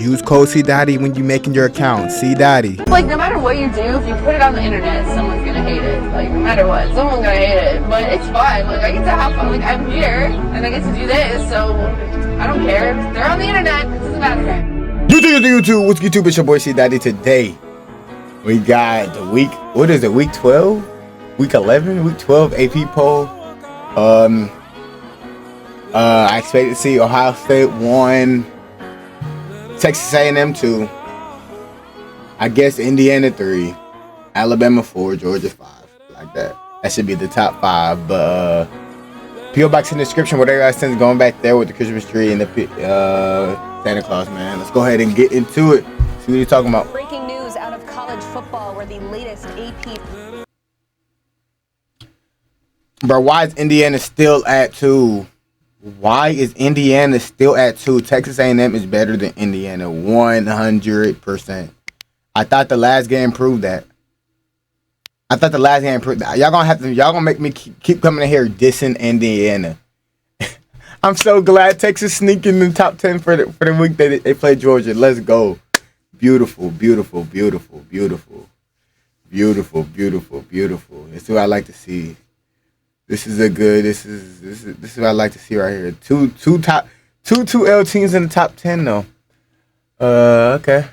Use code CDaddy when you making your account. CDaddy. Like, no matter what you do, if you put it on the internet, someone's gonna hate it. Like, no matter what, someone's gonna hate it. But it's fine. Like, I get to have fun. Like, I'm here, and I get to do this, so I don't care. They're on the internet. It doesn't matter. YouTube. What's YouTube? It's your boy CDaddy. Today, we got the week. What is it? Week 12? Week 11? Week 12 AP poll. I expect to see Ohio State 1, Texas A&M 2, I guess Indiana 3, Alabama 4, Georgia 5, like that. That should be the top 5. But PO box in the description. Whatever you guys send going back there with the Christmas tree and the Santa Claus, man. Let's go ahead and get into it. See what you're talking about. Breaking news out of college football, where the latest AP. Bro, why is Indiana still at 2? Why is Indiana still at 2? Texas A&M is better than Indiana, 100%. I thought the last game proved that. Y'all gonna make me keep coming in here dissing Indiana. I'm so glad Texas sneaked in the top 10 for the week that they played Georgia. Let's go. Beautiful. That's what I like to see. This is what I like to see right here. Two L teams in the top 10 though. Okay.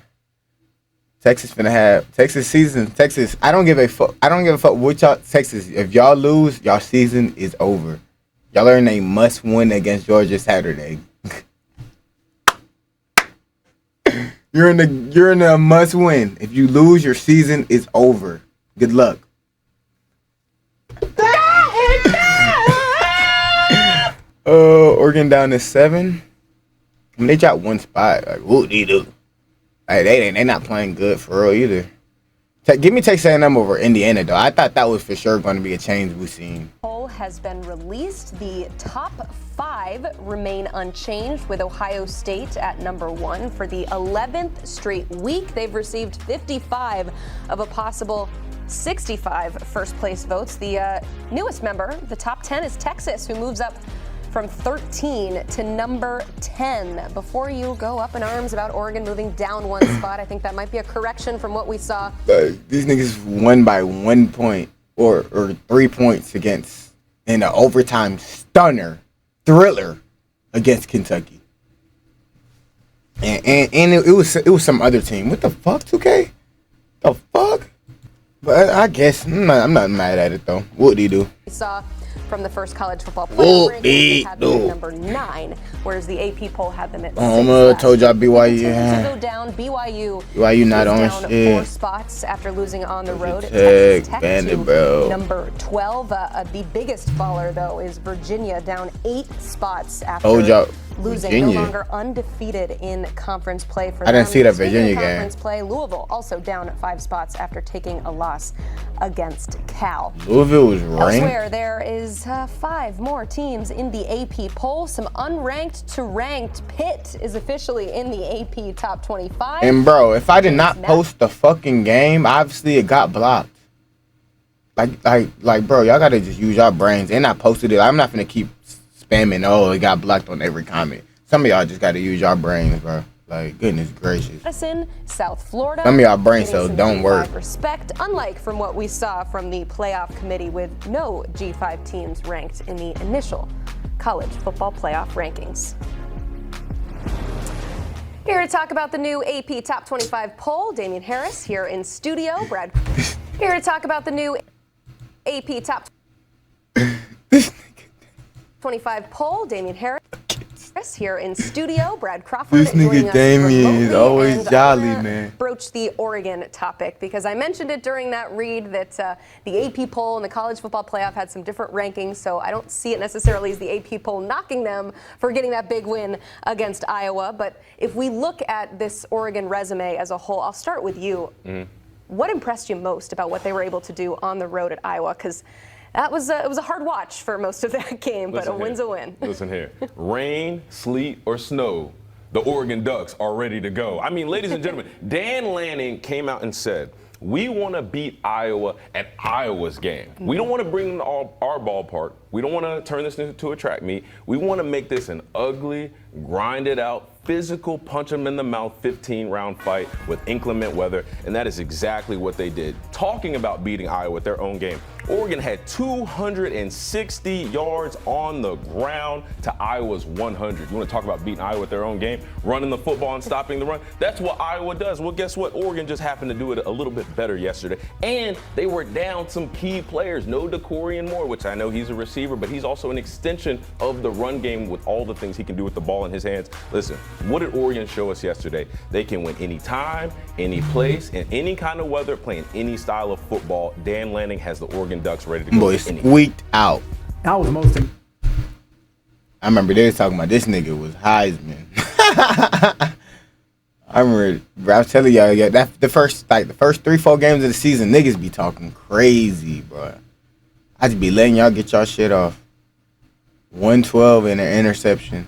Texas finna have Texas season. Texas, I don't give a fuck with y'all. Texas, if y'all lose, y'all season is over. Y'all are in a must win against Georgia Saturday. You're in a must win. If you lose, your season is over. Good luck. Oregon down to 7. I mean, they dropped one spot. Like, what they do? Like, they not playing good for real either. Give me Texas A&M over Indiana though. I thought that was for sure going to be a change we've seen. Poll has been released. The top 5 remain unchanged, with Ohio State at number 1 for the 11th straight week. They've received 55 of a possible 65 first place votes. The newest member, the top 10, is Texas, who moves up from 13 to number 10. Before you go up in arms about Oregon moving down one spot, I think that might be a correction from what we saw. These niggas won by 1 point or 3 points against in an overtime thriller against Kentucky. And it was some other team. What the fuck, 2K? The fuck? But I guess I'm not mad at it though. What do you do? We saw from the first college football playoff rankings, they had them at number 9, whereas the AP poll had them at 6. I told y'all BYU. To go down, BYU not on down shit. 4 spots after losing on the road at Texas Tech Bandit, to number 12. The biggest faller though is Virginia, down 8 spots after losing. Virginia. No longer undefeated in conference play for them. I didn't see that Speaking Virginia of game. Conference play, Louisville also down 5 spots after taking a loss against Cal. Louisville was ranked. Elsewhere, there is 5 more teams in the AP poll. Some unranked to ranked. Pitt is officially in the AP top 25. And bro, if I did not post the fucking game, obviously it got blocked. Like, bro, y'all gotta just use y'all brains. And I posted it. I'm not gonna keep spamming. Oh, it got blocked on every comment. Some of y'all just gotta use y'all brains, bro. Like, goodness gracious. Madison, South Florida. Some of y'all brain cells don't work. Respect, unlike from what we saw from the playoff committee, with no G5 teams ranked in the initial college football playoff rankings. Here to talk about the new AP Top 25 poll, Damian Harris here in studio. Here to talk about the new AP Top 25 poll, Damian Harris here in studio. Brad Crawford. This nigga Damian is always jolly, man. Broach the Oregon topic because I mentioned it during that read that the AP poll and the college football playoff had some different rankings, so I don't see it necessarily as the AP poll knocking them for getting that big win against Iowa. But if we look at this Oregon resume as a whole, I'll start with you. What impressed you most about what they were able to do on the road at Iowa? Because it was a hard watch for most of that game, but a win's a win. Listen here. Rain, sleet, or snow, the Oregon Ducks are ready to go. I mean, ladies and gentlemen, Dan Lanning came out and said, we want to beat Iowa at Iowa's game. We don't want to bring them to our ballpark. We don't want to turn this into a track meet. We want to make this an ugly, grinded out, physical punch them in the mouth 15-round fight with inclement weather, and that is exactly what they did. Talking about beating Iowa at their own game, Oregon had 260 yards on the ground to Iowa's 100. You want to talk about beating Iowa at their own game? Running the football and stopping the run? That's what Iowa does. Well, guess what? Oregon just happened to do it a little bit better yesterday. And they were down some key players. No DeCorian Moore, which I know he's a receiver, but he's also an extension of the run game with all the things he can do with the ball in his hands. Listen, what did Oregon show us yesterday? They can win any time, any place, in any kind of weather, playing any style of football. Dan Lanning has the Oregon Ducks ready to go. Boy, squeaked out. I was most. I remember they was talking about this nigga was Heisman. I remember, bro, I was telling y'all, yeah, that the first 3-4 games of the season, niggas be talking crazy, bro. I just be letting y'all get y'all shit off. 112 and an interception.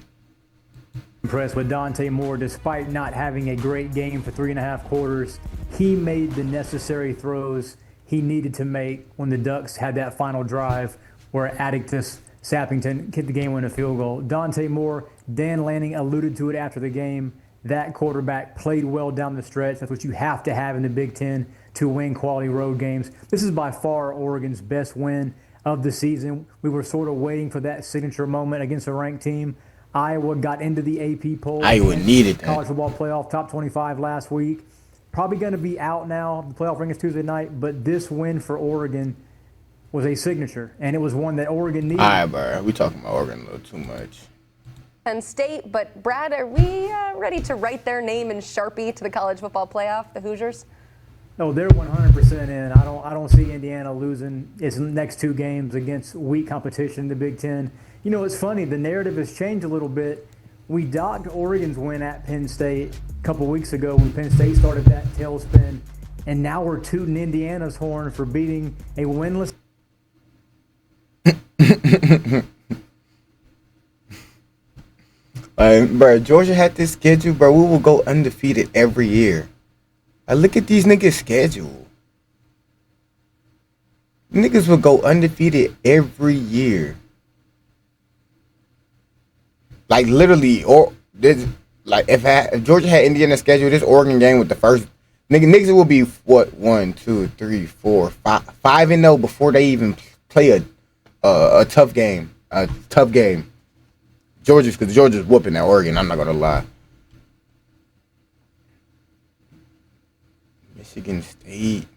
Impressed with Dante Moore, despite not having a great game for 3.5 quarters. He made the necessary throws he needed to make when the Ducks had that final drive where Atticus Sappington hit the game-winning field goal. Dante Moore, Dan Lanning alluded to it after the game. That quarterback played well down the stretch. That's what you have to have in the Big Ten to win quality road games. This is by far Oregon's best win of the season. We were sort of waiting for that signature moment against a ranked team. Iowa got into the AP poll. Iowa needed that. College football playoff top 25 last week. Probably going to be out now. The playoff ring is Tuesday night, but this win for Oregon was a signature, and it was one that Oregon needed. All right, bro. We talking about Oregon a little too much. Penn State, but Brad, are we ready to write their name in Sharpie to the college football playoff, the Hoosiers? No, they're 100% in. I don't see Indiana losing its next 2 games against weak competition in the Big Ten. You know, it's funny. The narrative has changed a little bit. We docked Oregon's win at Penn State a couple weeks ago when Penn State started that tailspin, and now we're tooting Indiana's horn for beating a winless. Bro, Georgia had this schedule, bro. We will go undefeated every year. Look at these niggas' schedule. Niggas will go undefeated every year. Like literally, or this, like if Georgia had Indiana's schedule, this Oregon game with the first niggas will be what 1, 2, 3, 4, 5-0 before they even play a tough game. Because Georgia's whooping at Oregon. I'm not gonna lie. Michigan State,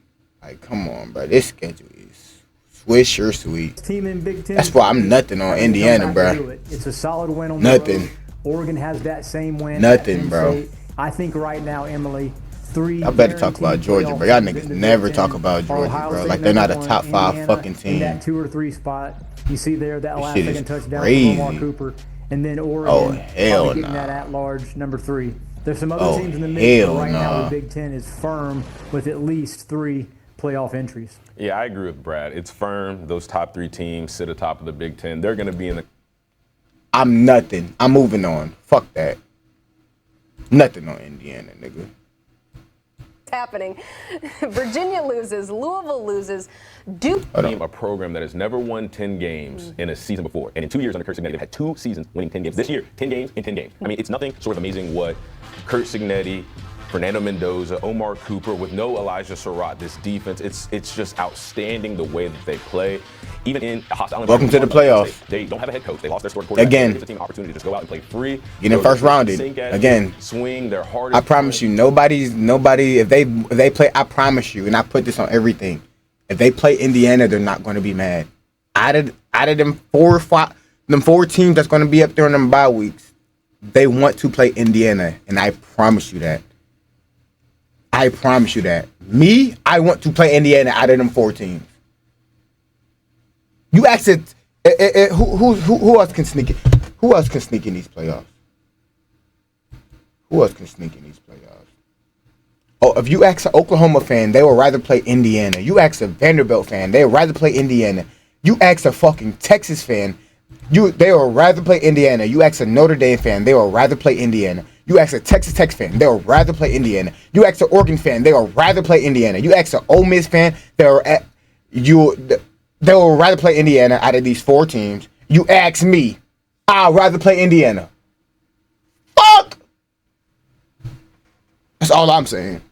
like, come on, bro. This schedule is swish or sweet. Team in Big Ten. That's why I'm nothing on Indiana, bro. It's a solid win on nothing. The road. Oregon has that same win. Nothing, bro. State. I think right now, Emily, 3. I better talk about Georgia, bro. Y'all niggas never talk about Georgia, bro. Like they're not a top 5 fucking team. In that 2 or 3 spot, you see there that last second touchdown crazy. from Omar Cooper, and then Oregon hell getting that at large number 3. There's some other teams in the mix, but right now the Big Ten is firm with at least 3 playoff entries. Yeah, I agree with Brad. It's firm. Those top 3 teams sit atop of the Big Ten. They're going to be in the. I'm nothing. I'm moving on. Fuck that. Nothing on Indiana, nigga. It's happening. Virginia loses. Louisville loses. Duke. A program that has never won 10 games in a season before. And in 2 years under Kurt Signetti, they've had 2 seasons winning 10 games. This year, 10 games in 10 games. I mean, it's nothing sort of amazing what Kurt Signetti, Fernando Mendoza, Omar Cooper, with no Elijah Surratt, this defense, it's just outstanding the way that they play. Even in a hostile environment. Welcome to the playoffs. They don't have a head coach. They lost their starting quarterback. Again. It gives the team an opportunity to just go out and play free. Getting first rounded. Again. Swing their hardest. I promise you, nobody, if they play, I promise you, and I put this on everything. If they play Indiana, they're not going to be mad. Out of them 4 or 5, them 4 teams that's going to be up there in them bye weeks, they want to play Indiana, and I promise you that. I promise you that. Me, I want to play Indiana out of them 4 teams. You asked it. Who else can sneak it? Who else can sneak in these playoffs? Who else can sneak in these playoffs? Oh, if you ask an Oklahoma fan, they would rather play Indiana. You ask a Vanderbilt fan, they would rather play Indiana. You ask a fucking Texas fan, they would rather play Indiana. You ask a Notre Dame fan, they would rather play Indiana. You ask a Texas Tech fan, they would rather play Indiana. You ask an Oregon fan, they would rather play Indiana. You ask an Ole Miss fan, they would rather play Indiana out of these 4 teams. You ask me, I'd rather play Indiana. Fuck! That's all I'm saying.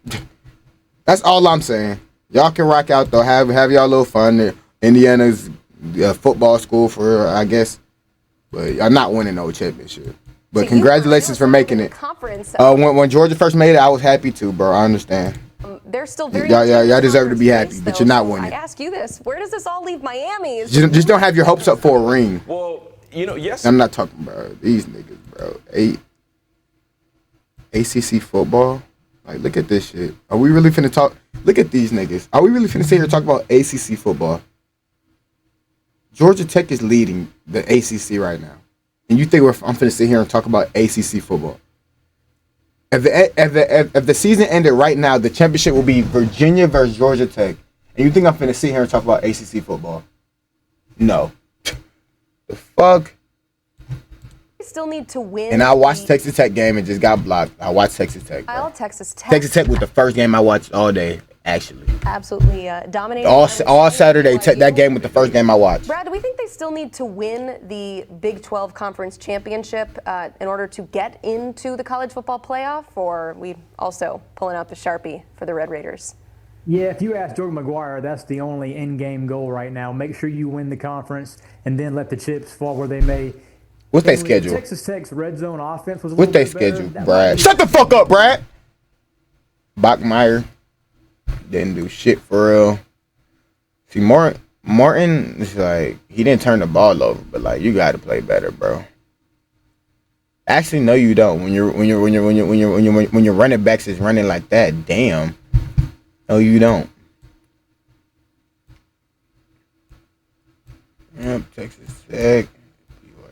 That's all I'm saying. Y'all can rock out though. Have y'all little fun. Indiana's football school for I guess, but y'all not winning no championship. But congratulations for making it. Conference. When Georgia first made it, I was happy too, bro. I understand. They're still very. Y'all deserve to be happy, but you're not winning. I ask you this: where does this all leave Miami? Just don't have your hopes up for a ring. Well, yes. I'm not talking about these niggas, bro. ACC football. Like, look at this shit. Are we really finna talk? Look at these niggas. Are we really finna sit here and talk about ACC football? Georgia Tech is leading the ACC right now. And you think I'm finna sit here and talk about ACC football? If the season ended right now, the championship will be Virginia versus Georgia Tech. And you think I'm finna sit here and talk about ACC football? No. The fuck? Still need to win. And I watched Texas Tech game and just got blocked. I watched Texas Tech. Bro. Texas Tech. Texas Tech was the first game I watched all day, actually. Absolutely dominated. All Saturday, that game was the first game I watched. Brad, do we think they still need to win the Big 12 Conference Championship in order to get into the college football playoff, or are we also pulling out the Sharpie for the Red Raiders? Yeah, if you ask Jordan McGuire, that's the only in-game goal right now. Make sure you win the conference and then let the chips fall where they may. What's their schedule? Texas Tech's red zone offense was a What's their little bit schedule, better. Brad? Shut the fuck up, Brad. Bachmeier didn't do shit for real. See, Martin is like, he didn't turn the ball over, but like, you got to play better, bro. Actually, no, you don't. When your running backs is running like that, damn. No, you don't. Yep, Texas Tech.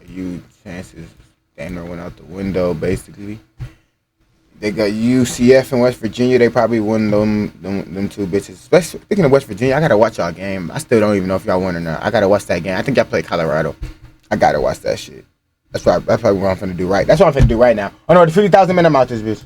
BYU chances. Danner went out the window, basically. They got UCF and West Virginia. They probably won them two bitches. Speaking of West Virginia, I gotta watch y'all game. I still don't even know if y'all won or not. I gotta watch that game. I think y'all played Colorado. I gotta watch that shit. That's probably what I'm finna do right. That's what I'm finna do right now. Oh no, the 50,000 men, I'm out this bitch.